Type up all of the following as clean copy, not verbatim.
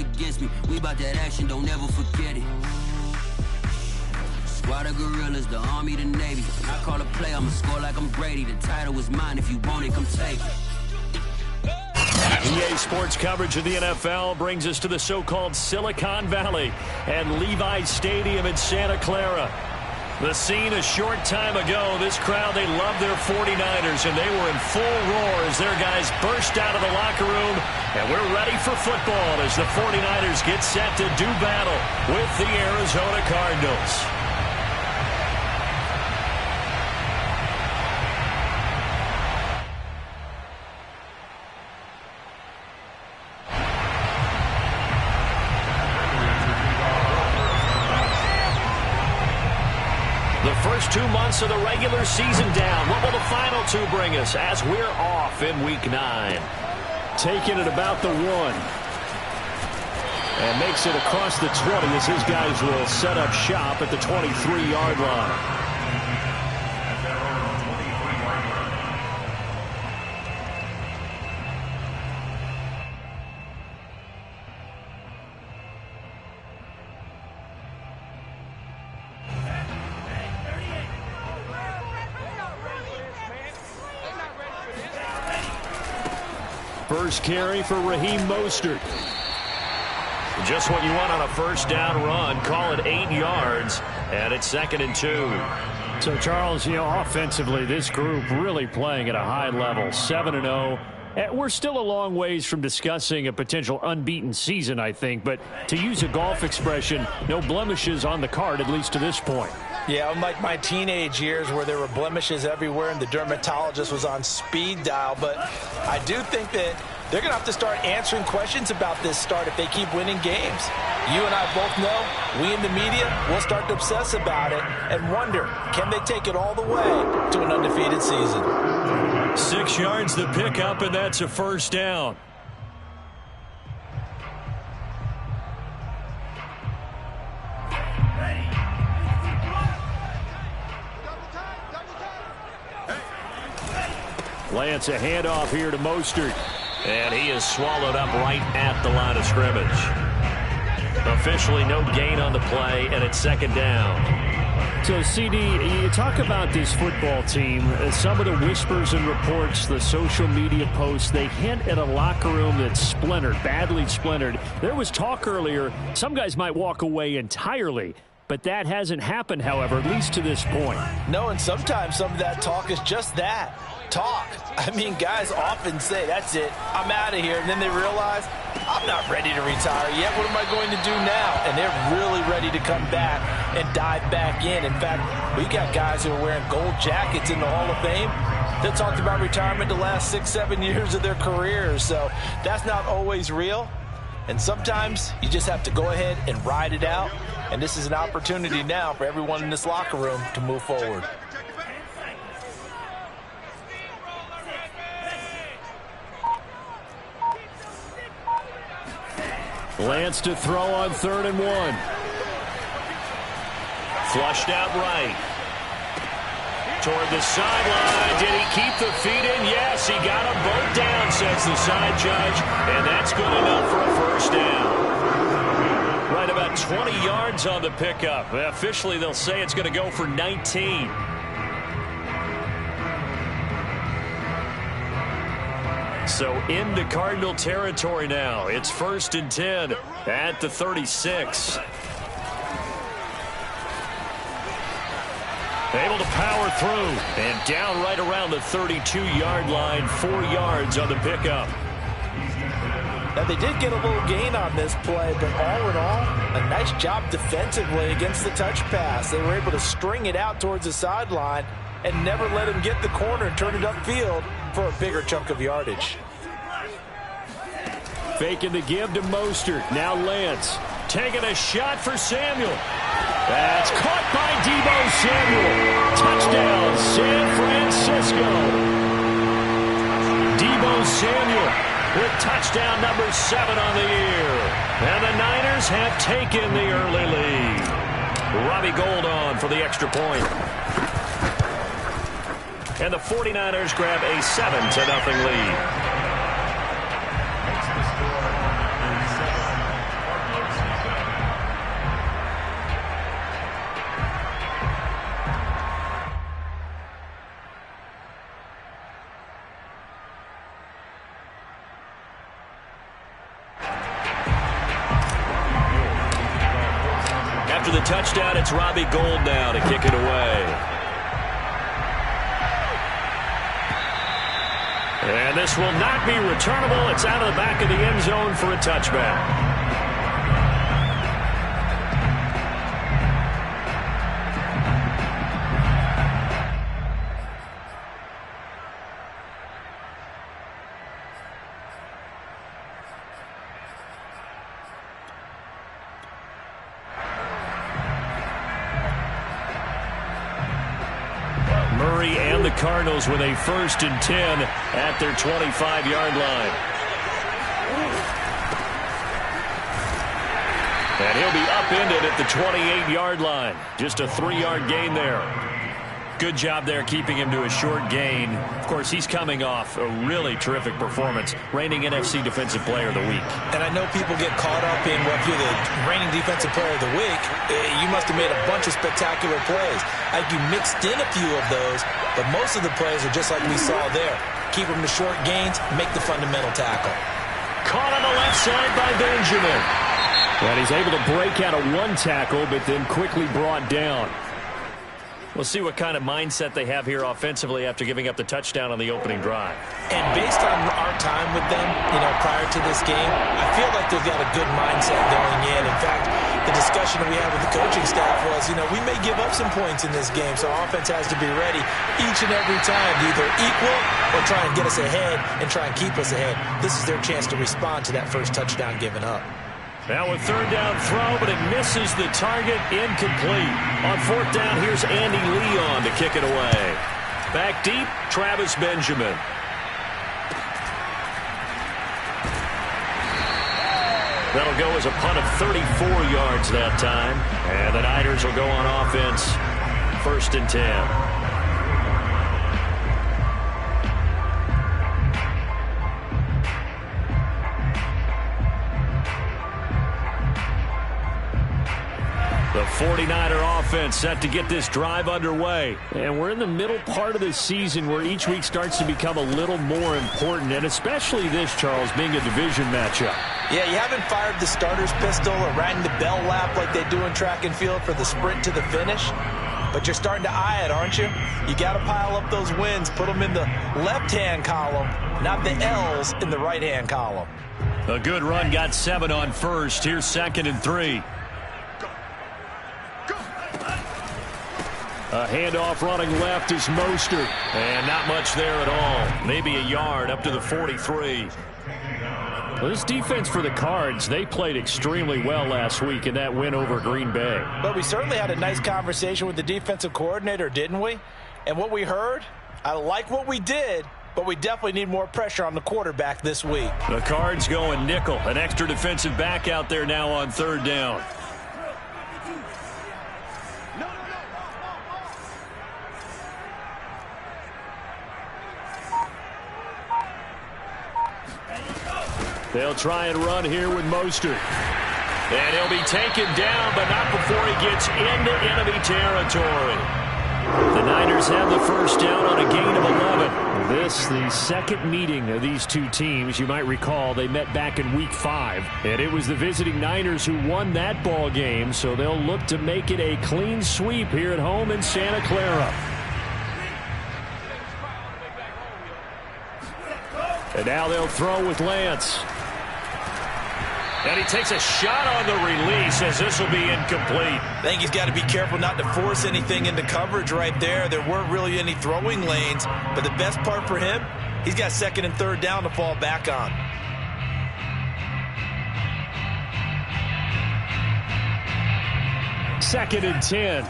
against me. We about that action, don't ever forget it. Squad of gorillas, the Army, the Navy. I call a play, I'ma score like I'm Brady. The title is mine, if you want it, come take it. EA Sports coverage of the NFL brings us to the so-called Silicon Valley and Levi's Stadium in Santa Clara. The scene a short time ago, this crowd, they love their 49ers, and they were in full roar as their guys burst out of the locker room. And we're ready for football as the 49ers get set to do battle with the Arizona Cardinals. First 2 months of the regular season down. What will the final two bring us as we're off in Week 9? Taking it about the 1. And makes it across the 20 as his guys will set up shop at the 23-yard line. First carry for Raheem Mostert. Just what you want on a first down run. Call it 8 yards, and it's 2nd and 2. So, Charles, offensively, this group really playing at a high level, 7-0. We're still a long ways from discussing a potential unbeaten season, I think. But to use a golf expression, no blemishes on the card, at least to this point. Yeah, unlike my teenage years where there were blemishes everywhere and the dermatologist was on speed dial. But I do think that they're going to have to start answering questions about this start if they keep winning games. You and I both know, we in the media will start to obsess about it and wonder, can they take it all the way to an undefeated season? 6 yards the pickup, and that's a first down. Lance, a handoff here to Mostert. And he is swallowed up right at the line of scrimmage. Officially no gain on the play, and it's 2nd down. So, CD, you talk about this football team. Some of the whispers and reports, the social media posts, they hint at a locker room that's splintered, badly splintered. There was talk earlier, some guys might walk away entirely. But that hasn't happened, however, at least to this point. No, and sometimes some of that talk is just that, talk. I mean, guys often say, that's it, I'm out of here. And then they realize, I'm not ready to retire yet. What am I going to do now? And they're really ready to come back and dive back in. In fact, we got guys who are wearing gold jackets in the Hall of Fame that talked about retirement the last 6-7 years of their careers. So that's not always real. And sometimes you just have to go ahead and ride it out. And this is an opportunity now for everyone in this locker room to move forward. Lance to throw on 3rd and 1. Flushed out right. Toward the sideline. Did he keep the feet in? Yes, he got them both down, says the side judge. And that's good enough for a first down. Right about 20 yards on the pickup. Officially, they'll say it's going to go for 19. So into Cardinal territory now. It's 1st and 10 at the 36. Able to power through and down right around the 32-yard line. 4 yards on the pickup. Now, they did get a little gain on this play, but all in all, a nice job defensively against the touch pass. They were able to string it out towards the sideline and never let him get the corner and turn it upfield for a bigger chunk of yardage. Faking the give to Mostert. Now Lance taking a shot for Samuel. That's caught by Deebo Samuel. Touchdown, San Francisco. Deebo Samuel with touchdown number 7 on the year. And the Niners have taken the early lead. Robbie Gould on for the extra point. And the 49ers grab a 7-0 lead. after the touchdown, it's Robbie Gould now to kick it away. And this will not be returnable. It's out of the back of the end zone for a touchback. And the Cardinals with a 1st and 10 at their 25-yard line. And he'll be upended at the 28-yard line. Just a 3-yard gain there. Good job there keeping him to a short gain. Of course, he's coming off a really terrific performance, reigning NFC Defensive Player of the Week. And I know people get caught up in, well, if you're the reigning Defensive Player of the Week, you must have made a bunch of spectacular plays. You mixed in a few of those, but most of the plays are just like we saw there. Keep them to short gains, make the fundamental tackle. Caught on the left side by Benjamin. And he's able to break out of one tackle, but then quickly brought down. We'll see what kind of mindset they have here offensively after giving up the touchdown on the opening drive. And based on our time with them, prior to this game, I feel like they've got a good mindset going in. In fact, the discussion that we had with the coaching staff was, we may give up some points in this game, so offense has to be ready each and every time to either equal or try and get us ahead and try and keep us ahead. This is their chance to respond to that first touchdown given up. Now a 3rd down throw, but it misses the target, incomplete. On 4th down, here's Andy Leon to kick it away. Back deep, Travis Benjamin. That'll go as a punt of 34 yards that time. And the Niners will go on offense, 1st and 10. The 49er offense set to get this drive underway. And we're in the middle part of the season where each week starts to become a little more important, and especially this, Charles, being a division matchup. Yeah, you haven't fired the starter's pistol or rang the bell lap like they do in track and field for the sprint to the finish. But you're starting to eye it, aren't you? You got to pile up those wins, put them in the left-hand column, not the L's in the right-hand column. A good run got 7 on 1st. Here's 2nd and 3. A handoff running left is Mostert. And not much there at all. Maybe a yard up to the 43. Well, this defense for the Cards, they played extremely well last week in that win over Green Bay. But we certainly had a nice conversation with the defensive coordinator, didn't we? And what we heard, I like what we did, but we definitely need more pressure on the quarterback this week. The Cards going nickel. An extra defensive back out there now on 3rd down. They'll try and run here with Mostert. And he'll be taken down, but not before he gets into enemy territory. The Niners have the 1st down on a gain of 11. This, the second meeting of these two teams. You might recall they met back in Week 5. And it was the visiting Niners who won that ball game, so they'll look to make it a clean sweep here at home in Santa Clara. And now they'll throw with Lance. And he takes a shot on the release as this will be incomplete. I think he's got to be careful not to force anything into coverage right there. There weren't really any throwing lanes, but the best part for him, he's got 2nd and 3rd down to fall back on. Second and 10.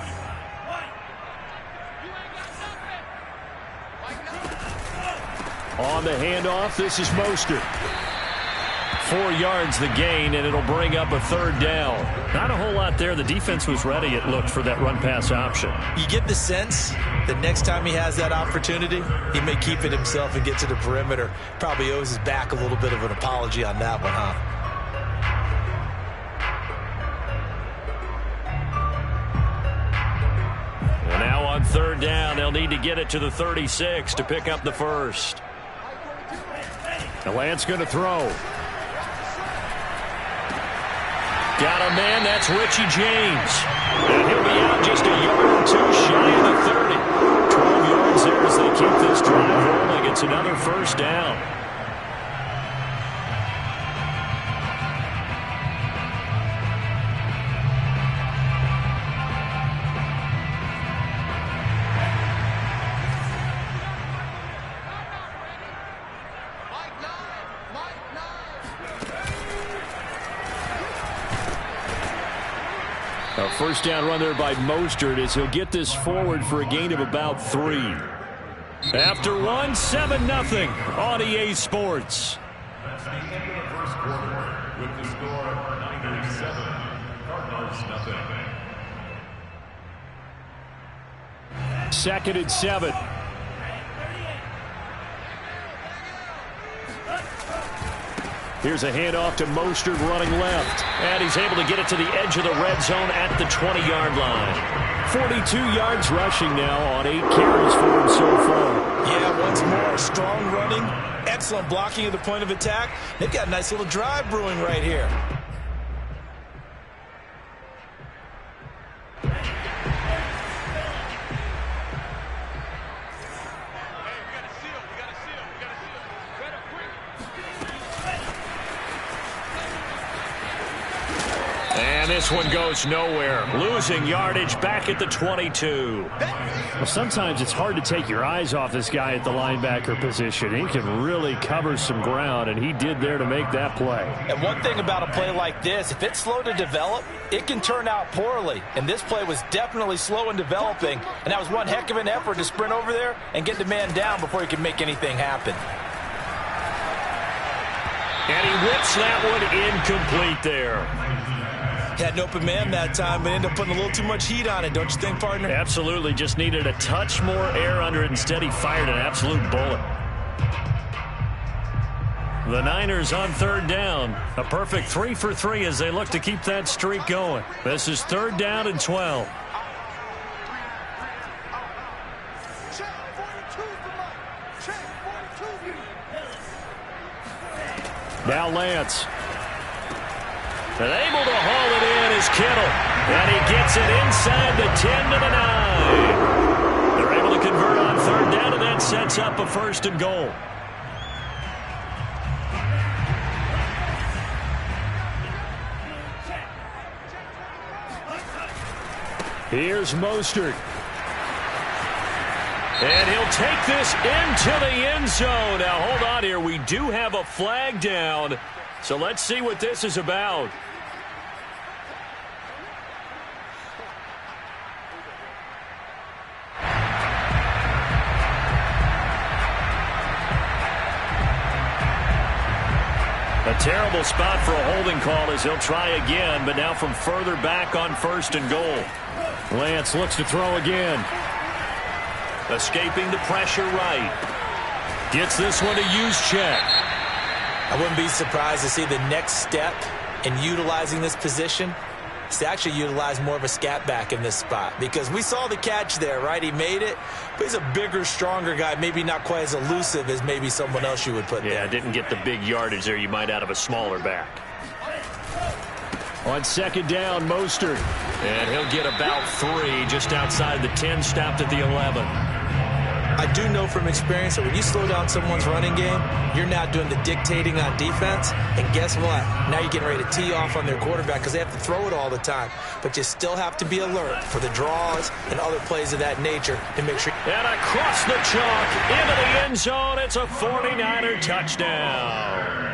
On the handoff, this is Mostert. 4 yards the gain, and it'll bring up a 3rd down. Not a whole lot there. The defense was ready, it looked, for that run-pass option. You get the sense that next time he has that opportunity, he may keep it himself and get to the perimeter. Probably owes his back a little bit of an apology on that one, huh? And now on 3rd down, they'll need to get it to the 36 to pick up the 1st. And Lance going to throw. Got a man, that's Richie James. And he'll be out just a yard or two shy of the 30. 12 yards there as they keep this drive rolling. It's another first down. A first down run there by Mostert as he'll get this forward for a gain of about 3. After one, 7-0 on EA Sports. That's the end of the first quarter with the score of 9-7. Cardinals nothing. 2nd and 7. Here's a handoff to Mostert running left. And he's able to get it to the edge of the red zone at the 20-yard line. 42 yards rushing now on 8 carries for him so far. Yeah, once more, strong running, excellent blocking at the point of attack. They've got a nice little drive brewing right here. And this one goes nowhere. Losing yardage back at the 22. Well, sometimes it's hard to take your eyes off this guy at the linebacker position. He can really cover some ground, and he did there to make that play. And one thing about a play like this, if it's slow to develop, it can turn out poorly. And this play was definitely slow in developing, and that was one heck of an effort to sprint over there and get the man down before he could make anything happen. And he whips that one incomplete there. Had an open man that time, but ended up putting a little too much heat on it, don't you think, partner? Absolutely. Just needed a touch more air under it. Instead, he fired an absolute bullet. The Niners on 3rd down. A perfect 3 for 3 as they look to keep that streak going. This is 3rd down and 12. Now Lance. And able to haul it in is Kittle. And he gets it inside the 10 to the 9. They're able to convert on 3rd down, and that sets up a 1st and goal. Here's Mostert. And he'll take this into the end zone. Now, hold on here. We do have a flag down. So let's see what this is about. A terrible spot for a holding call as he'll try again, but now from further back on 1st and goal. Lance looks to throw again. Escaping the pressure right. Gets this one to use check. I wouldn't be surprised to see the next step in utilizing this position is to actually utilize more of a scat back in this spot, because we saw the catch there, right? He made it, but he's a bigger, stronger guy, maybe not quite as elusive as maybe someone else you would put there. Yeah, didn't get the big yardage there you might out of a smaller back. On 2nd down, Mostert. And he'll get about 3 just outside the 10, stopped at the 11. I do know from experience that when you slow down someone's running game, you're now doing the dictating on defense. And guess what? Now you're getting ready to tee off on their quarterback because they have to throw it all the time. But you still have to be alert for the draws and other plays of that nature to make sure. And across the chalk, into the end zone, it's a 49er touchdown.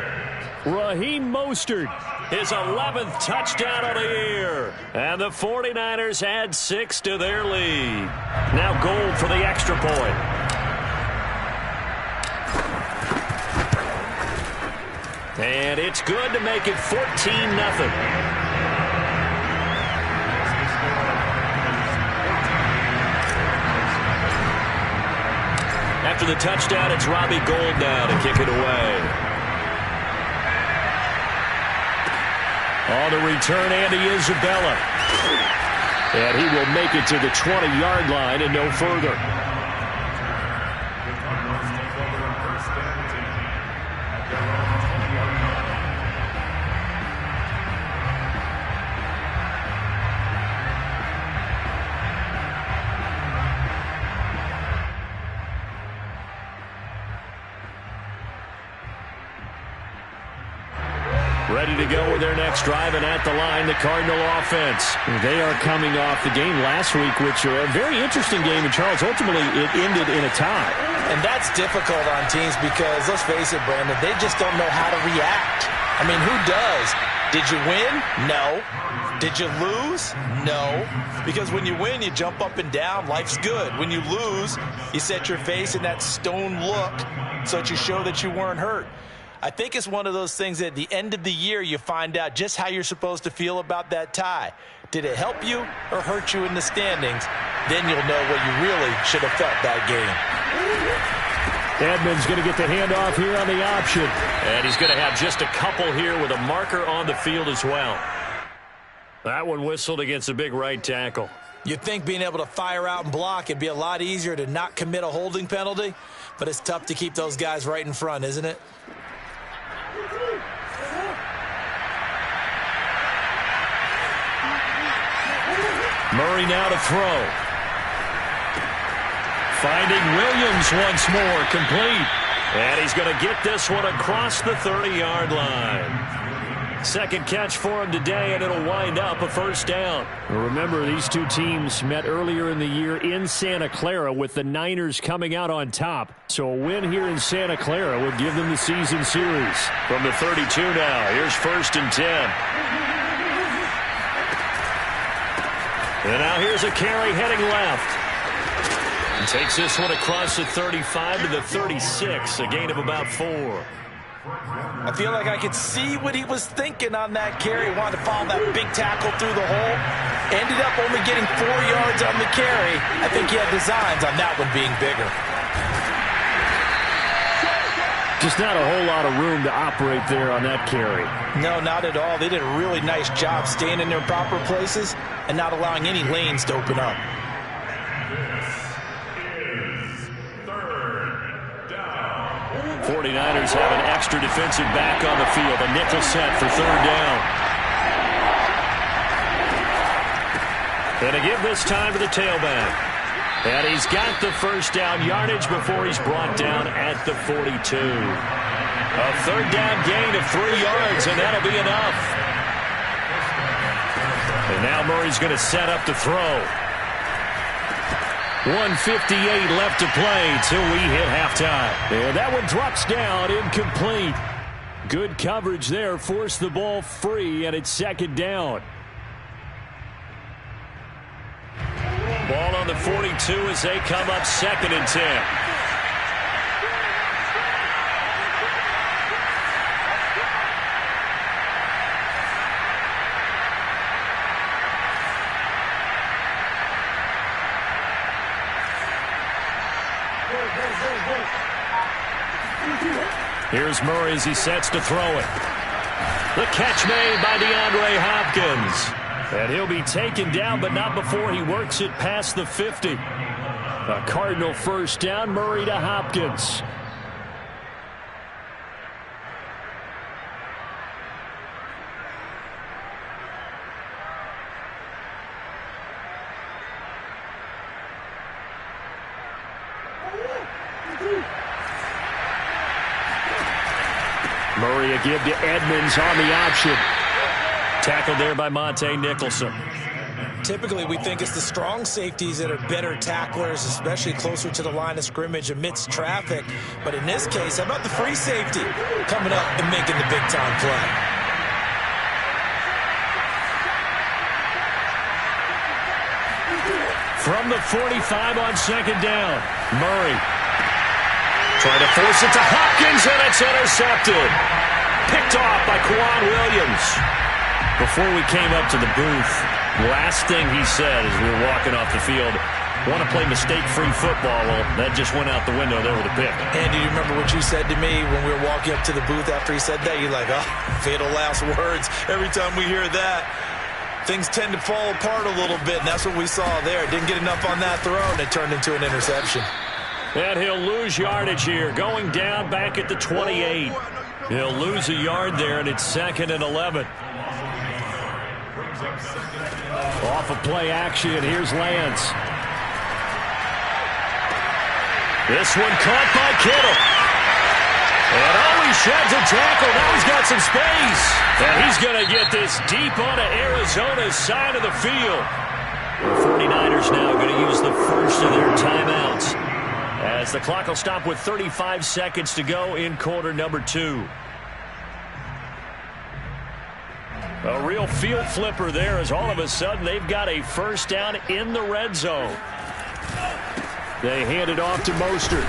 Raheem Mostert. His 11th touchdown of the year. And the 49ers add 6 to their lead. Now Gold for the extra point. And it's good to make it 14-0. After the touchdown, it's Robbie Gould now to kick it away. On the return, Andy Isabella. And he will make it to the 20-yard line and no further. Ready to go with their next drive, and at the line, the Cardinal offense. They are coming off the game last week, which was a very interesting game. And, Charles, ultimately it ended in a tie. And that's difficult on teams because, let's face it, Brandon, they just don't know how to react. I mean, who does? Did you win? No. Did you lose? No. Because when you win, you jump up and down. Life's good. When you lose, you set your face in that stone look so that you show that you weren't hurt. I think it's one of those things that at the end of the year you find out just how you're supposed to feel about that tie. Did it help you or hurt you in the standings? Then you'll know what you really should have felt that game. Edmonds going to get the handoff here on the option. And he's going to have just a couple here with a marker on the field as well. That one whistled against a big right tackle. You'd think being able to fire out and block it'd be a lot easier to not commit a holding penalty, but it's tough to keep those guys right in front, isn't it? Murray now to throw. Finding Williams once more, complete. And he's going to get this one across the 30-yard line. Second catch for him today, and it'll wind up a first down. Remember, these two teams met earlier in the year in Santa Clara with the Niners coming out on top. So a win here in Santa Clara would give them the season series. From the 32 now, here's 1st and 10. And now here's a carry heading left. And takes this one across the 35 to the 36, a gain of about 4. I feel like I could see what he was thinking on that carry. He wanted to follow that big tackle through the hole. Ended up only getting 4 yards on the carry. I think he had designs on that one being bigger. Just not a whole lot of room to operate there on that carry. No, not at all. They did a really nice job staying in their proper places and not allowing any lanes to open up. 49ers have an extra defensive back on the field. A nickel set for 3rd down. And to give this time to the tailback. And he's got the first down yardage before he's brought down at the 42. A 3rd down gain of 3 yards, and that'll be enough. And now Murray's going to set up to throw. 1:58 left to play till we hit halftime. And that one drops down, incomplete. Good coverage there, forced the ball free, and it's 2nd down. Ball on the 42 as they come up 2nd and 10. Here's Murray as he sets to throw it. The catch made by DeAndre Hopkins. And he'll be taken down, but not before he works it past the 50. A Cardinal first down, Murray to Hopkins. Murray a give to Edmonds on the option. Tackled there by Monte Nicholson. Typically, we think it's the strong safeties that are better tacklers, especially closer to the line of scrimmage amidst traffic. But in this case, how about the free safety coming up and making the big-time play? From the 45 on 2nd down, Murray trying to force it to Hopkins, and it's intercepted. Picked off by Quan Williams. Before we came up to the booth, last thing he said as we were walking off the field, want to play mistake-free football. Well, that just went out the window there with a pick. Andy, do you remember what you said to me when we were walking up to the booth after he said that? You're like, oh, fatal last words. Every time we hear that, things tend to fall apart a little bit, and that's what we saw there. Didn't get enough on that throw, and it turned into an interception. And he'll lose yardage here, going down back at the 28. He'll lose a yard there, and it's 2nd and 11. Off of play action, here's Lance. This one caught by Kittle. And he sheds a tackle. Now he's got some space. And he's going to get this deep onto Arizona's side of the field. The 49ers now going to use the first of their timeouts, as the clock will stop with 35 seconds to go in quarter number 2. A real field flipper there, as all of a sudden they've got a first down in the red zone. They hand it off to Mostert.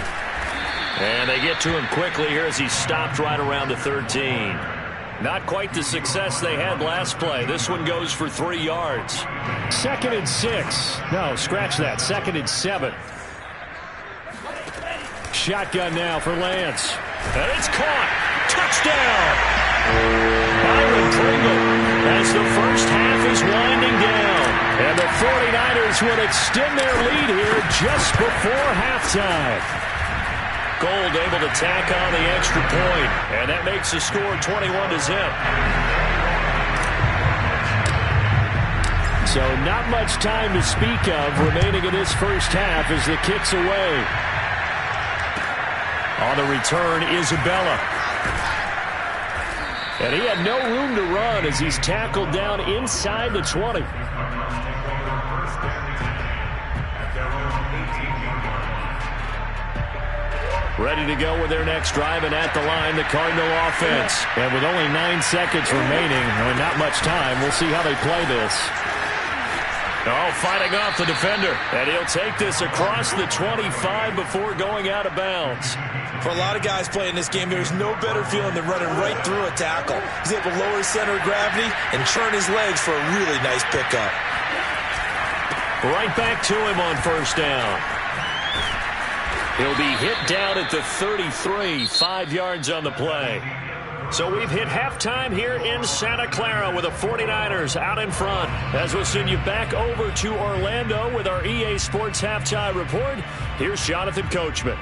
And they get to him quickly here as he stopped right around the 13. Not quite the success they had last play. This one goes for 3 yards. 2nd and 6. No, scratch that. 2nd and 7. Shotgun now for Lance. And it's caught. Touchdown. Byron Pringle, as the first half is winding down. And the 49ers will extend their lead here just before halftime. Gold able to tack on the extra point, and that makes the score 21-0. So not much time to speak of remaining in this first half as the kick's away. On the return, Isabella. And he had no room to run as he's tackled down inside the 20. Ready to go with their next drive, and at the line, the Cardinal offense. And with only 9 seconds remaining, not much time, we'll see how they play this. Oh, fighting off the defender. And he'll take this across the 25 before going out of bounds. For a lot of guys playing this game, there's no better feeling than running right through a tackle. He's able to lower his center of gravity and turn his legs for a really nice pickup. Right back to him on first down. He'll be hit down at the 33, 5 yards on the play. So we've hit halftime here in Santa Clara with the 49ers out in front. As we'll send you back over to Orlando with our EA Sports Halftime Report, here's Jonathan Coachman.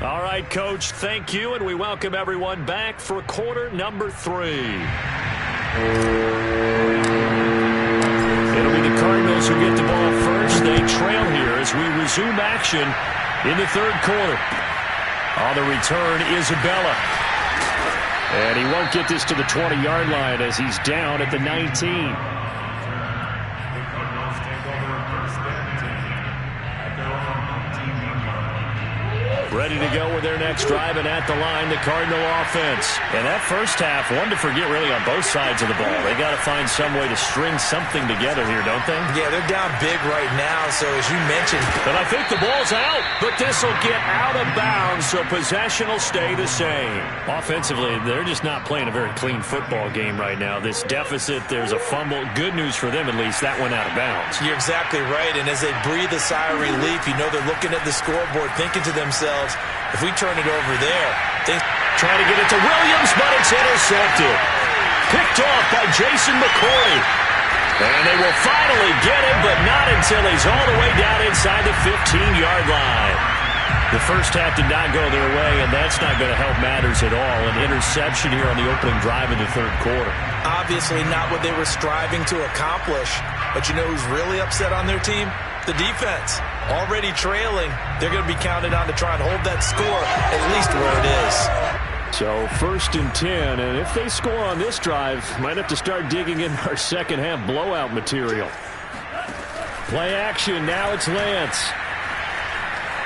All right, Coach, thank you, and we welcome everyone back for quarter number 3. It'll be the Cardinals who get the ball first. They trail here as we resume action in the third quarter. On the return, Isabella. And he won't get this to the 20-yard line as he's down at the 19. Ready to go with their next drive, and at the line, the Cardinal offense. And that first half, one to forget really on both sides of the ball. They got to find some way to string something together here, don't they? Yeah, they're down big right now, so as you mentioned. But I think the ball's out, but this will get out of bounds, so possession will stay the same. Offensively, they're just not playing a very clean football game right now. This deficit, there's a fumble. Good news for them, at least. That went out of bounds. You're exactly right, and as they breathe a sigh of relief, you know they're looking at the scoreboard, thinking to themselves, if we turn it over there, trying to get it to Williams, but it's intercepted. Picked off by Jason McCoy. And they will finally get him, but not until he's all the way down inside the 15-yard line. The first half did not go their way, and that's not going to help matters at all. An interception here on the opening drive in the third quarter. Obviously not what they were striving to accomplish. But you know who's really upset on their team? The defense. Already trailing. They're going to be counted on to try and hold that score at least where it is. So 1st and 10, and if they score on this drive, might have to start digging in our second half blowout material. Play action, now it's Lance.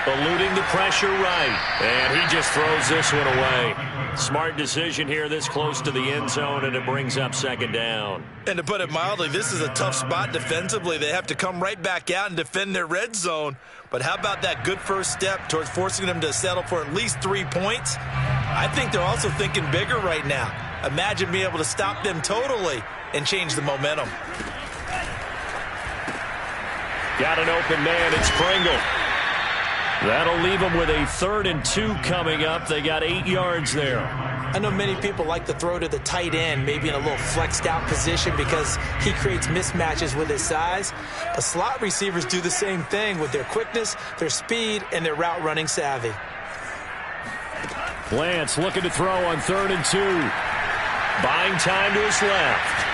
Eluding the pressure right. And he just throws this one away. Smart decision here this close to the end zone, and it brings up second down. And to put it mildly, this is a tough spot defensively. They have to come right back out and defend their red zone. But how about that good first step towards forcing them to settle for at least 3 points? I think they're also thinking bigger right now. Imagine being able to stop them totally and change the momentum. Got an open man. It's Pringle. That'll leave them with a 3rd and 2 coming up. They got 8 yards there. I know many people like to throw to the tight end, maybe in a little flexed out position because he creates mismatches with his size. But slot receivers do the same thing with their quickness, their speed, and their route running savvy. Lance looking to throw on 3rd and 2. Buying time to his left.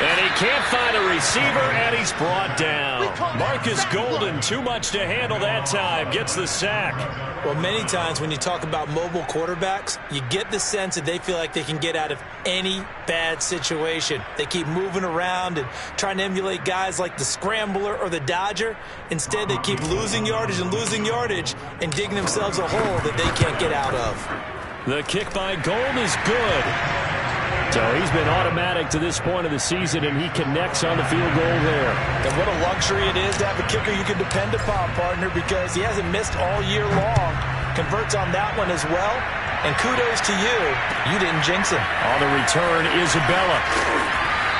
And he can't find a receiver, and he's brought down. Marcus Golden, too much to handle that time, gets the sack. Well, many times when you talk about mobile quarterbacks, you get the sense that they feel like they can get out of any bad situation. They keep moving around and trying to emulate guys like the Scrambler or the Dodger. Instead, they keep losing yardage and digging themselves a hole that they can't get out of. The kick by Gold is good. So he's been automatic to this point of the season, and he connects on the field goal there. And what a luxury it is to have a kicker you can depend upon, partner, because he hasn't missed all year long. Converts on that one as well. And kudos to you. You didn't jinx him. On the return, Isabella.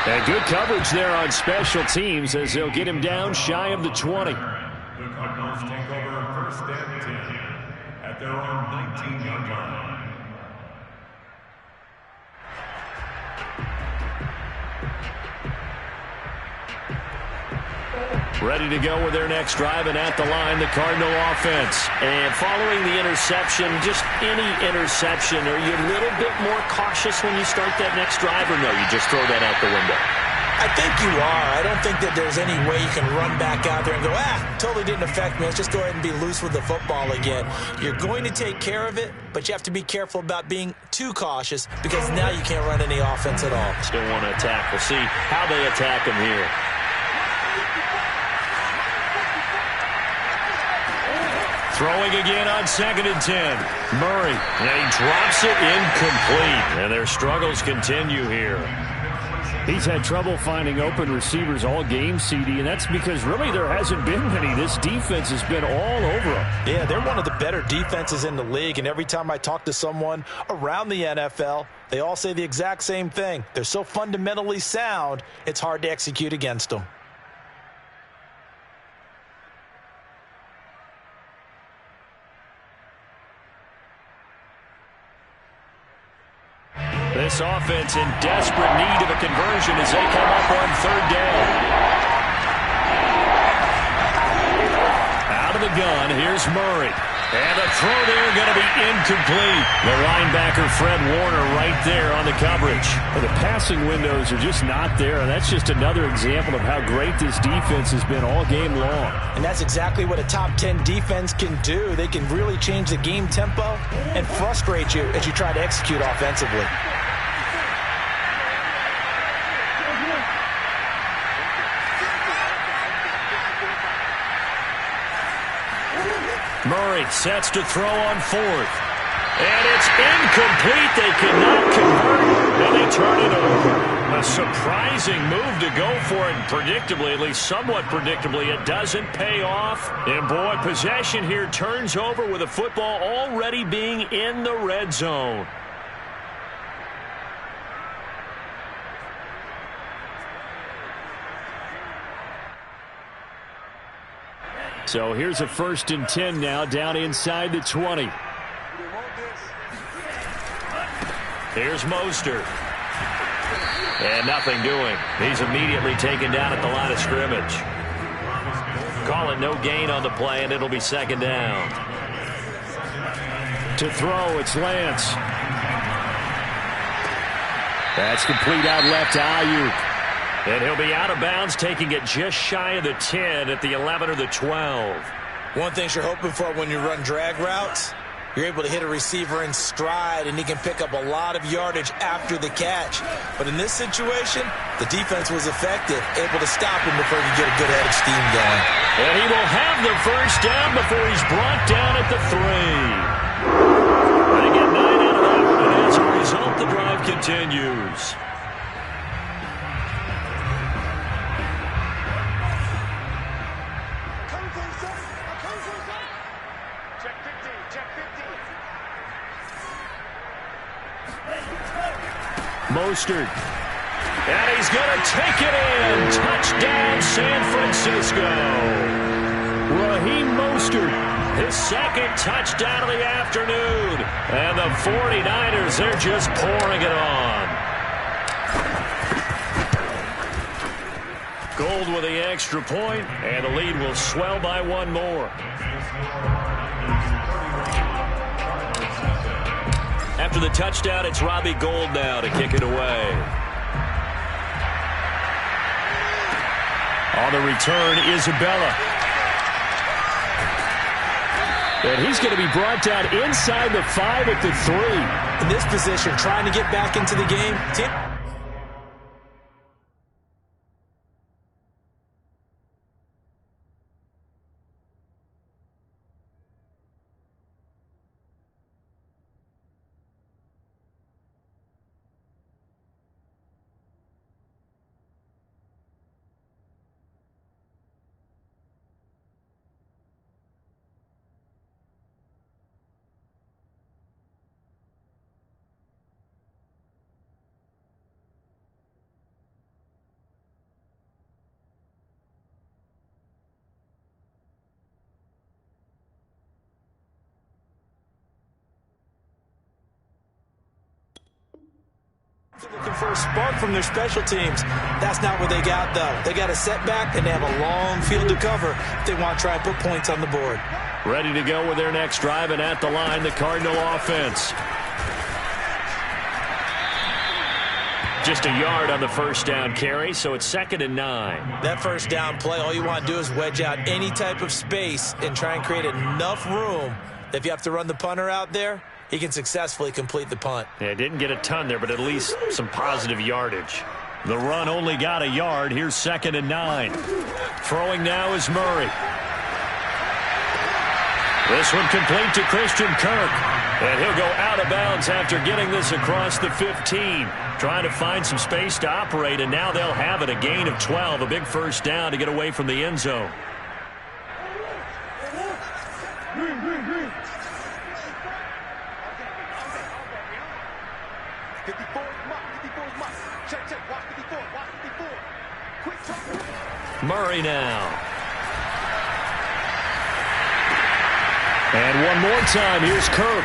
And good coverage there on special teams as they'll get him down shy of the 20. The Cardinals take over first and 10 at their own 19-yard line. Ready to go with their next drive, and at the line, the Cardinal offense. And following the interception, just any interception, are you a little bit more cautious when you start that next drive, or no, you just throw that out the window? I think you are. I don't think that there's any way you can run back out there and go, totally didn't affect me. Let's just go ahead and be loose with the football again. You're going to take care of it, but you have to be careful about being too cautious because now you can't run any offense at all. Still want to attack. We'll see how they attack him here. Throwing again on 2nd and 10. Murray, and he drops it incomplete. And their struggles continue here. He's had trouble finding open receivers all game, CD, and that's because really there hasn't been many. This defense has been all over them. Yeah, they're one of the better defenses in the league, and every time I talk to someone around the NFL, they all say the exact same thing. They're so fundamentally sound, it's hard to execute against them. This offense in desperate need of a conversion as they come up on 3rd down. Out of the gun, here's Murray. And the throw there going to be incomplete. The linebacker, Fred Warner, right there on the coverage. Well, the passing windows are just not there, and that's just another example of how great this defense has been all game long. And that's exactly what a top 10 defense can do. They can really change the game tempo and frustrate you as you try to execute offensively. Murray sets to throw on 4th. And it's incomplete. They cannot convert, and they turn it over. A surprising move to go for it, and predictably, at least somewhat predictably, it doesn't pay off. And boy, possession here turns over with the football already being in the red zone. So here's a 1st and 10 now, down inside the 20. Here's Mostert. And nothing doing. He's immediately taken down at the line of scrimmage. Call it no gain on the play, and it'll be 2nd down. To throw, it's Lance. That's complete out left to Ayuk. And he'll be out of bounds, taking it just shy of the 10 at the 11 or the 12. One thing you're hoping for when you run drag routes, you're able to hit a receiver in stride, and he can pick up a lot of yardage after the catch. But in this situation, the defense was effective, able to stop him before he could get a good head of steam going. And he will have the 1st down before he's brought down at the 3. They get 9 out of that one, and as a result, the drive continues. Mostert. And he's going to take it in. Touchdown, San Francisco. Raheem Mostert. His 2nd touchdown of the afternoon. And the 49ers, they're just pouring it on. Gold with the extra point, and the lead will swell by 1 more. After the touchdown, it's Robbie Gould now to kick it away. On the return, Isabella. And he's going to be brought down inside the 5 at the 3. In this position, trying to get back into the game. Looking for a spark from their special teams. That's not what they got, though. They got a setback, and they have a long field to cover if they want to try and put points on the board. Ready to go with their next drive, and at the line, the Cardinal offense. Just a yard on the first down carry, so it's 2nd and 9. That first down play, all you want to do is wedge out any type of space and try and create enough room that if you have to run the punter out there, he can successfully complete the punt. Yeah, didn't get a ton there, but at least some positive yardage. The run only got a yard. Here's 2nd and 9. Throwing now is Murray. This one complete to Christian Kirk. And he'll go out of bounds after getting this across the 15. Trying to find some space to operate, and now they'll have it. A gain of 12. A big first down to get away from the end zone. Murray now. And one more time, here's Kirk.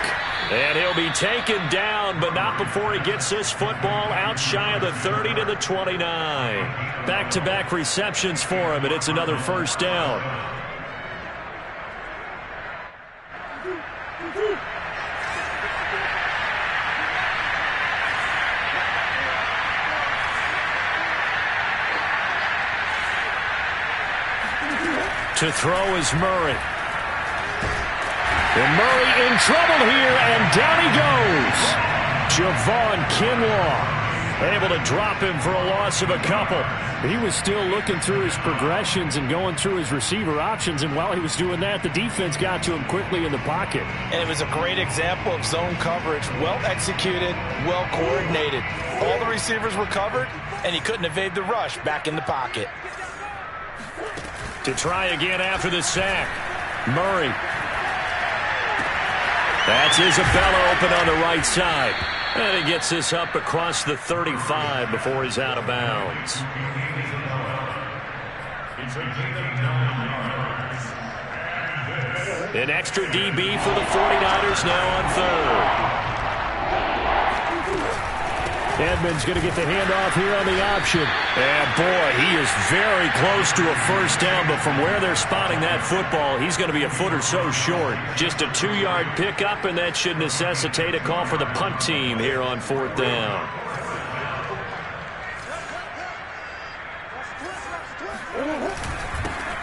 And he'll be taken down, but not before he gets this football out shy of the 30 to the 29. Back-to-back receptions for him, and it's another first down. To throw is Murray. And Murray in trouble here, and down he goes. Javon Kinlaw able to drop him for a loss of a couple. He was still looking through his progressions and going through his receiver options, and while he was doing that, the defense got to him quickly in the pocket. And it was a great example of zone coverage. Well executed, well coordinated. All the receivers were covered, and he couldn't evade the rush back in the pocket. To try again after the sack, Murray. That's Isabella open on the right side. And he gets this up across the 35 before he's out of bounds. An extra DB for the 49ers now on 3rd. Edmonds going to get the handoff here on the option. And boy, he is very close to a first down, but from where they're spotting that football, he's going to be a foot or so short. Just a 2-yard pickup, and that should necessitate a call for the punt team here on 4th down.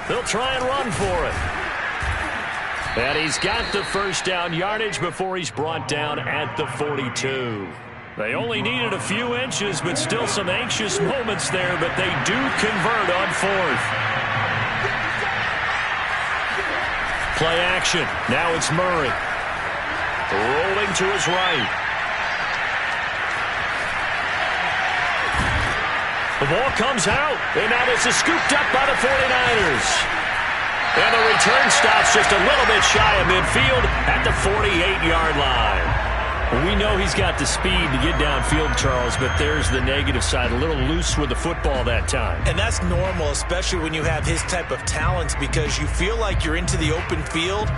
They'll try and run for it. And he's got the first down yardage before he's brought down at the 42. They only needed a few inches, but still some anxious moments there, but they do convert on 4th. Play action. Now it's Murray. Rolling to his right. The ball comes out, and now this is scooped up by the 49ers. And the return stops just a little bit shy of midfield at the 48-yard line. Well, we know he's got the speed to get downfield, Charles, but there's the negative side. A little loose with the football that time. And that's normal, especially when you have his type of talents, because you feel like you're into the open field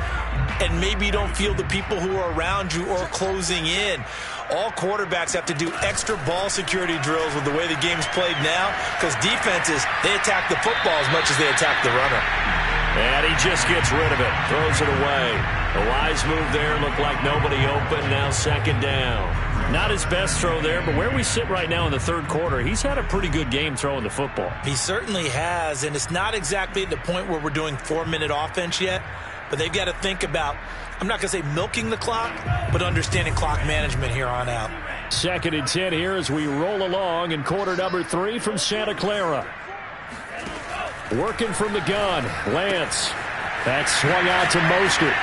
and maybe you don't feel the people who are around you or closing in. All quarterbacks have to do extra ball security drills with the way the game's played now, because defenses, they attack the football as much as they attack the runner. And he just gets rid of it, throws it away. A wise move there, looked like nobody open, now 2nd down. Not his best throw there, but where we sit right now in the third quarter, he's had a pretty good game throwing the football. He certainly has, and it's not exactly at the point where we're doing 4-minute offense yet, but they've got to think about, I'm not going to say milking the clock, but understanding clock management here on out. 2nd and 10 here as we roll along in quarter number 3 from Santa Clara. Working from the gun, Lance. That's swung out to Mostert.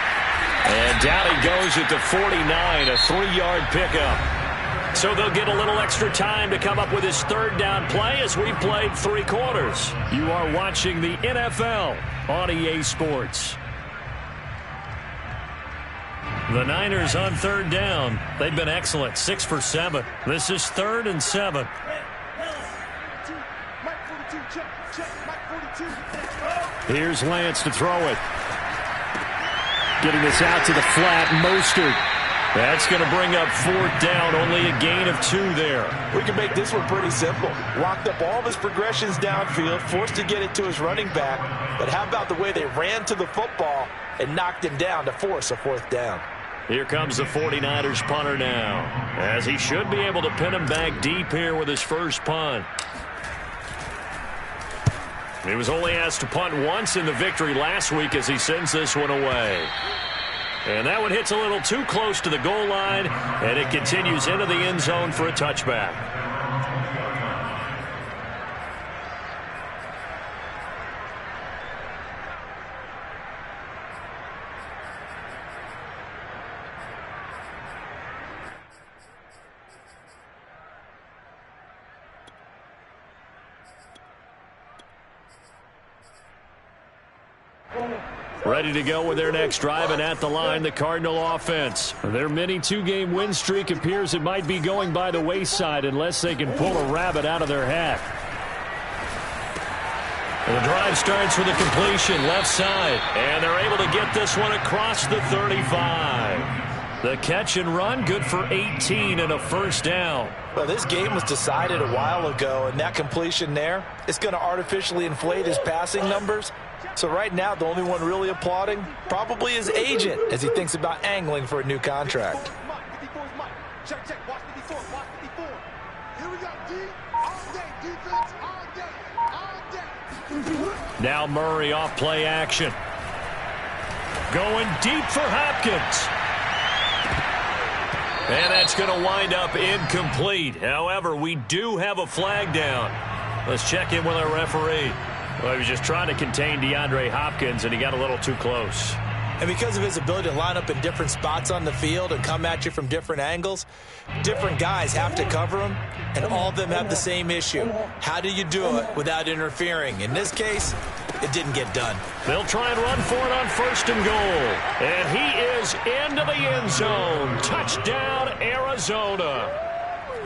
And down he goes at the 49, a 3-yard pickup. So they'll get a little extra time to come up with his third down play as we played 3 quarters. You are watching the NFL on EA Sports. The Niners on third down. They've been excellent, 6 for 7. This is 3rd and 7. Here's Lance to throw it. Getting this out to the flat, Mostert. That's going to bring up 4th down, only a gain of 2 there. We can make this one pretty simple. Locked up all of his progressions downfield, forced to get it to his running back. But how about the way they ran to the football and knocked him down to force a 4th down? Here comes the 49ers punter now, as he should be able to pin him back deep here with his first punt. He was only asked to punt once in the victory last week as he sends this one away. And that one hits a little too close to the goal line, and it continues into the end zone for a touchback. Ready to go with their next drive, and at the line, the Cardinal offense. Their mini 2-game win streak appears it might be going by the wayside unless they can pull a rabbit out of their hat. The drive starts with a completion left side, and they're able to get this one across the 35. The catch and run, good for 18 and a first down. Well, this game was decided a while ago, and that completion there is going to artificially inflate his passing numbers. So right now, the only one really applauding probably his agent as he thinks about angling for a new contract. Now Murray off play action. Going deep for Hopkins. And that's going to wind up incomplete. However, we do have a flag down. Let's check in with our referee. Well, he was just trying to contain DeAndre Hopkins, and he got a little too close. And because of his ability to line up in different spots on the field and come at you from different angles, different guys have to cover him, and all of them have the same issue. How do you do it without interfering? In this case, it didn't get done. They'll try and run for it on 1st and goal. And he is into the end zone. Touchdown, Arizona.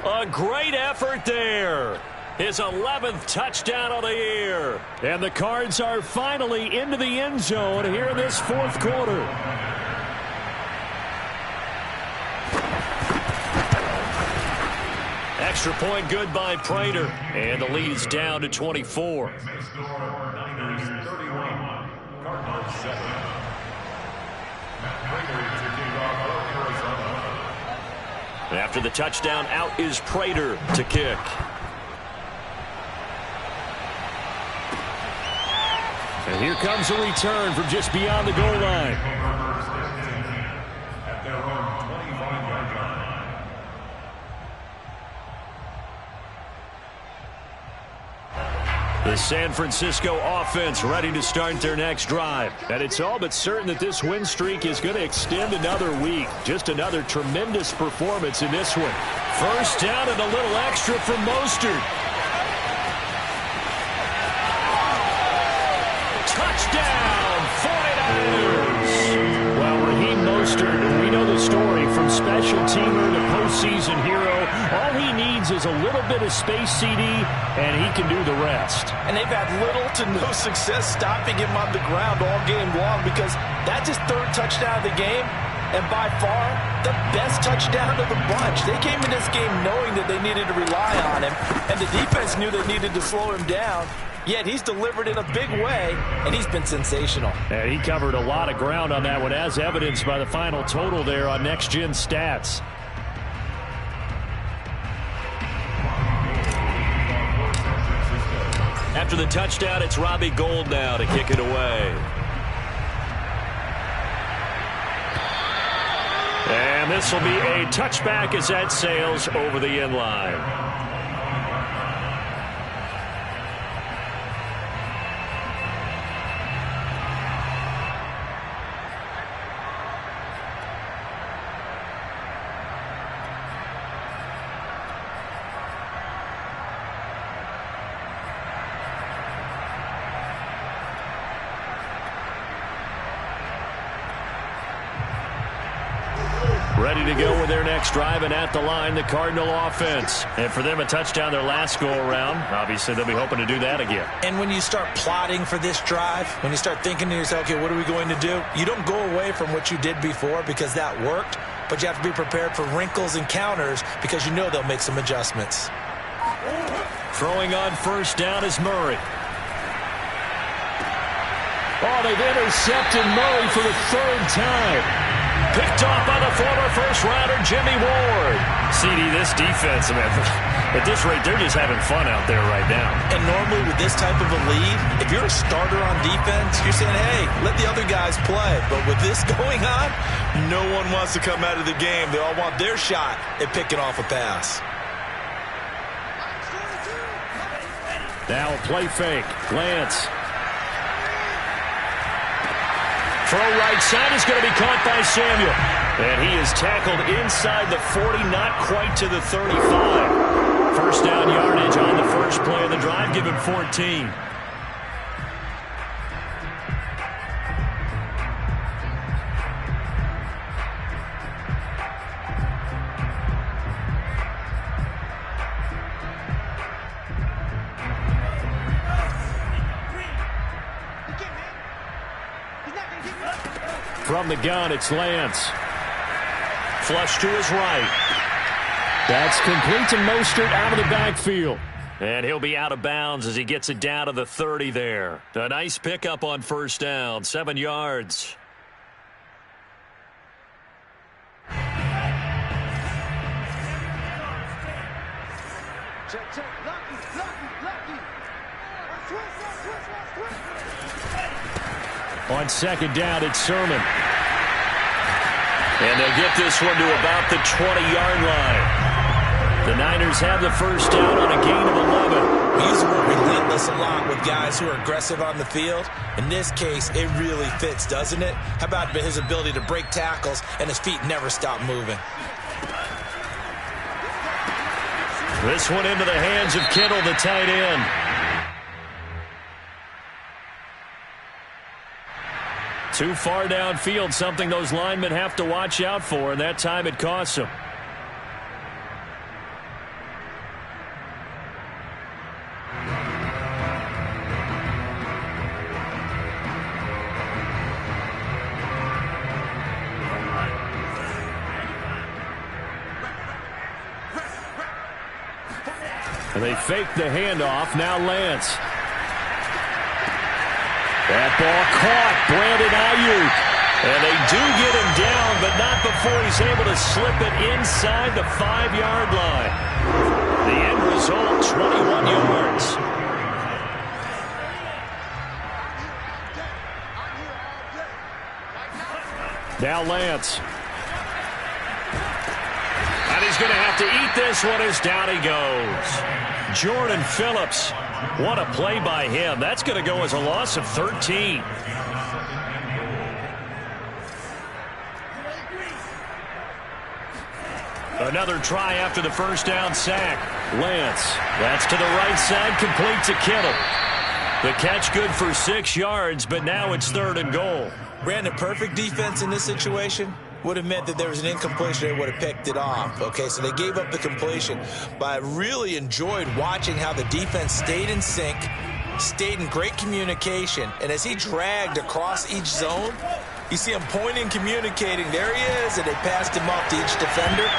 A great effort there. His 11th touchdown of the year. And the Cards are finally into the end zone here in this 4th quarter. Extra point good by Prater. And the lead is down to 24. After the touchdown, out is Prater to kick. And here comes a return from just beyond the goal line. The San Francisco offense ready to start their next drive. And it's all but certain that this win streak is going to extend another week. Just another tremendous performance in this one. First down and a little extra from Mostert. Touchdown, 49ers. Well, Raheem Mostert, we know the story from special teamer to postseason hero. All he needs is a little bit of space, CD, and he can do the rest. And they've had little to no success stopping him on the ground all game long because that's his 3rd touchdown of the game, and by far the best touchdown of the bunch. They came in this game knowing that they needed to rely on him, and the defense knew they needed to slow him down. Yet he's delivered in a big way, and he's been sensational. And he covered a lot of ground on that one, as evidenced by the final total there on Next Gen Stats. After the touchdown, it's Robbie Gould now to kick it away. And this will be a touchback as that sails over the end line. Ready to go with their next drive, and at the line, the Cardinal offense. And for them, a touchdown their last go-around. Obviously, they'll be hoping to do that again. And when you start plotting for this drive, when you start thinking to yourself, okay, what are we going to do? You don't go away from what you did before because that worked, but you have to be prepared for wrinkles and counters because you know they'll make some adjustments. Throwing on first down is Murray. Oh, they've intercepted Murray for the third time. Picked off by the former first-rounder, Jimmy Ward. CD, this defense, man, at this rate, they're just having fun out there right now. And normally with this type of a lead, if you're a starter on defense, you're saying, hey, let the other guys play. But with this going on, no one wants to come out of the game. They all want their shot at picking off a pass. Now a play fake. Lance. Throw right side is going to be caught by Samuel. And he is tackled inside the 40, not quite to the 35. First down yardage on the first play of the drive. Give him 14. From the gun, it's Lance. Flush to his right. That's complete to Mostert out of the backfield. And he'll be out of bounds as he gets it down to the 30 there. A nice pickup on first down, 7 yards. On second down, it's Sermon. And they'll get this one to about the 20-yard line. The Niners have the first down on a gain of 11. We use the word relentless a lot with guys who are aggressive on the field. In this case, it really fits, doesn't it? How about his ability to break tackles and his feet never stop moving? This one into the hands of Kittle, the tight end. Too far downfield, something those linemen have to watch out for, and that time it costs them. And they fake the handoff. Now Lance. That ball caught. Brandon Ayuk. And they do get him down, but not before he's able to slip it inside the 5-yard line. The end result, 21 yards. Now Lance. And he's going to have to eat this one as down he goes. Jordan Phillips. What a play by him. That's going to go as a loss of 13. Another try after the first down sack. Lance. That's to the right side, complete to Kittle. The catch good for 6 yards, but now it's 3rd and goal. Brandon, perfect defense in this situation would have meant that there was an incompletion. They would have picked it off. Okay, so they gave up the completion. But I really enjoyed watching how the defense stayed in sync, stayed in great communication. And as he dragged across each zone, you see him pointing, communicating. There he is, and they passed him off to each defender.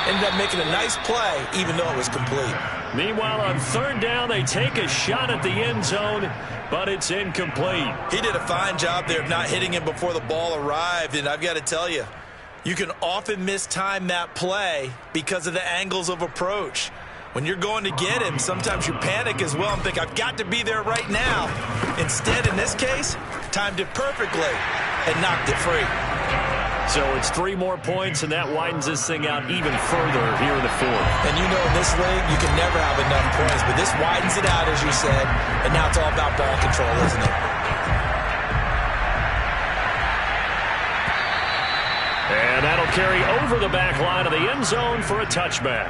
Ended up making a nice play, even though it was complete. Meanwhile, on 3rd down, they take a shot at the end zone, but it's incomplete. He did a fine job there of not hitting him before the ball arrived, and I've got to tell you, you can often mistime that play because of the angles of approach. When you're going to get him, sometimes you panic as well and think, I've got to be there right now. Instead, in this case, timed it perfectly and knocked it free. So it's 3 more points, and that widens this thing out even further here in the fourth. And you know in this league, you can never have enough points, but this widens it out, as you said, and now it's all about ball control, isn't it? And that'll carry over the back line of the end zone for a touchback.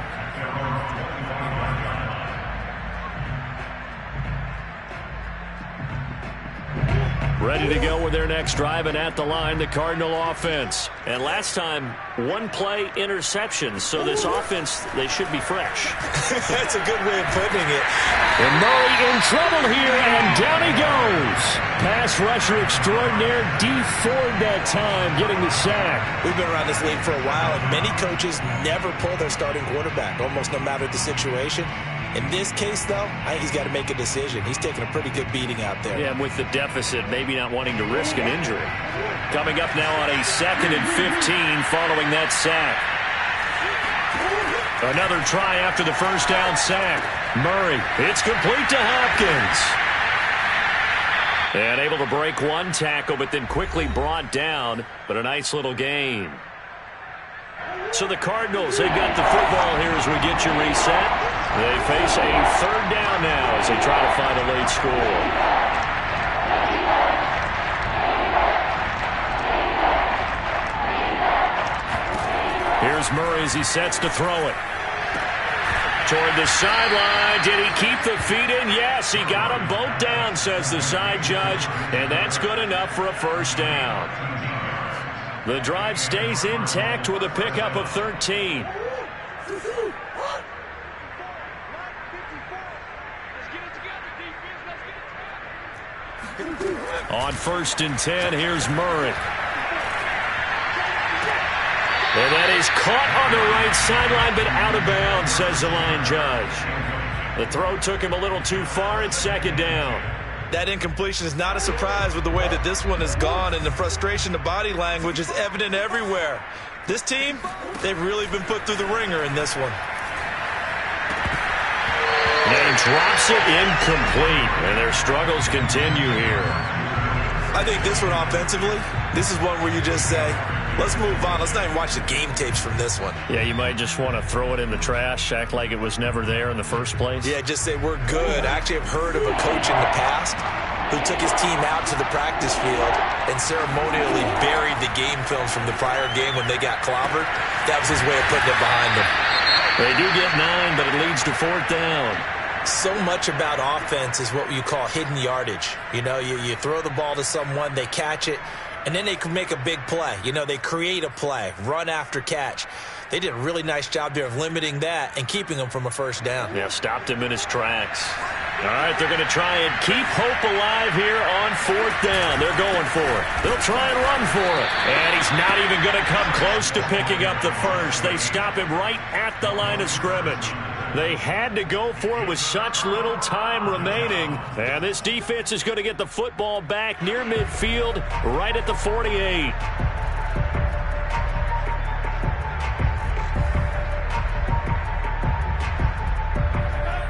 Ready to go with their next drive, and at the line, the Cardinal offense. And last time, 1-play interception, so this offense, they should be fresh. That's a good way of putting it. And Murray in trouble here, and down he goes. Pass rusher extraordinaire, Dee Ford that time, getting the sack. We've been around this league for a while, and many coaches never pull their starting quarterback, almost no matter the situation. In this case, though, I think he's got to make a decision. He's taking a pretty good beating out there. Yeah, and with the deficit, maybe not wanting to risk an injury. Coming up now on a 2nd and 15 following that sack. Another try after the first down sack. Murray, it's complete to Hopkins. And able to break one tackle, but then quickly brought down. But a nice little gain. So the Cardinals, they've got the football here as we get you reset. They face a 3rd down now as they try to find a late score. Here's Murray as he sets to throw it. Toward the sideline. Did he keep the feet in? Yes, he got them both down, says the side judge. And that's good enough for a 1st down. The drive stays intact with a pickup of 13. On 1st and 10, here's Murray. And that is caught on the right sideline, but out of bounds, says the line judge. The throw took him a little too far. It's 2nd down. That incompletion is not a surprise with the way that this one has gone, and the frustration, the body language is evident everywhere. This team, they've really been put through the ringer in this one. And drops it incomplete, and their struggles continue here. I think this one offensively, this is one where you just say, let's move on. Let's not even watch the game tapes from this one. Yeah, you might just want to throw it in the trash, act like it was never there in the first place. Yeah, just say we're good. I actually have heard of a coach in the past who took his team out to the practice field and ceremonially buried the game films from the prior game when they got clobbered. That was his way of putting it behind them. They do get 9, but it leads to 4th down. So much about offense is what you call hidden yardage. You know, you throw the ball to someone, they catch it, and then they can make a big play. You know, they create a play, run after catch. They did a really nice job there of limiting that and keeping him from a 1st down. Yeah, stopped him in his tracks. All right, they're going to try and keep hope alive here on 4th down. They're going for it. They'll try and run for it. And he's not even going to come close to picking up the first. They stop him right at the line of scrimmage. They had to go for it with such little time remaining. And this defense is going to get the football back near midfield, right at the 48.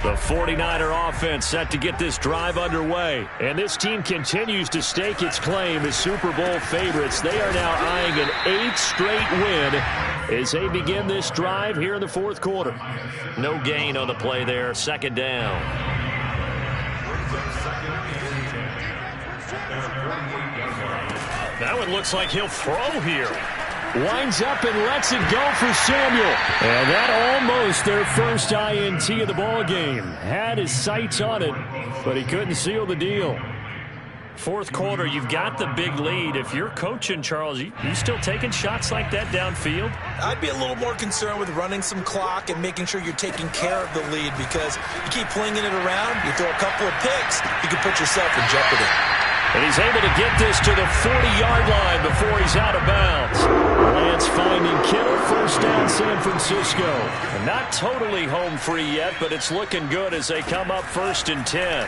The 49er offense set to get this drive underway. And this team continues to stake its claim as Super Bowl favorites. They are now eyeing an 8th straight win as they begin this drive here in the 4th quarter. No gain on the play there. 2nd down. That one looks like he'll throw here. Winds up and lets it go for Samuel. And that almost their first INT of the ball game. Had his sights on it, but he couldn't seal the deal. 4th quarter, you've got the big lead. If you're coaching, Charles, you still taking shots like that downfield? I'd be a little more concerned with running some clock and making sure you're taking care of the lead, because you keep flinging it around, you throw a couple of picks, you can put yourself in jeopardy. And he's able to get this to the 40-yard line before he's out of bounds. Lance finding Kittle, 1st down San Francisco. And not totally home free yet, but it's looking good as they come up 1st and 10.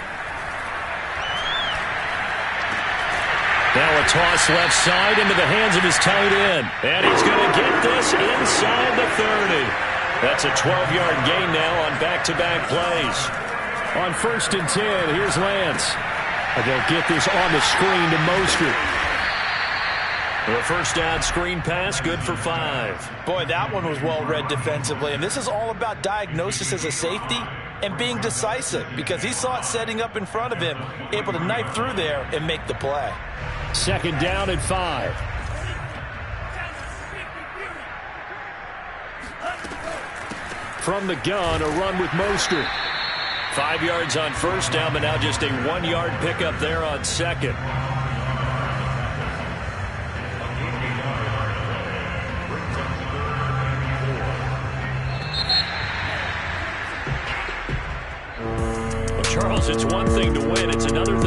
Now a toss left side into the hands of his tight end. And he's going to get this inside the 30. That's a 12-yard gain now on back-to-back plays. On 1st and 10, here's Lance. And they'll get this on the screen to Mostert. The first down screen pass, good for 5. Boy, that one was well read defensively. And this is all about diagnosis as a safety and being decisive, because he saw it setting up in front of him, able to knife through there and make the play. 2nd down and 5. From the gun, a run with Mostert. 5 yards on first down, but now just a 1-yard pickup there on 2nd. Well, Charles, it's one thing to win. It's another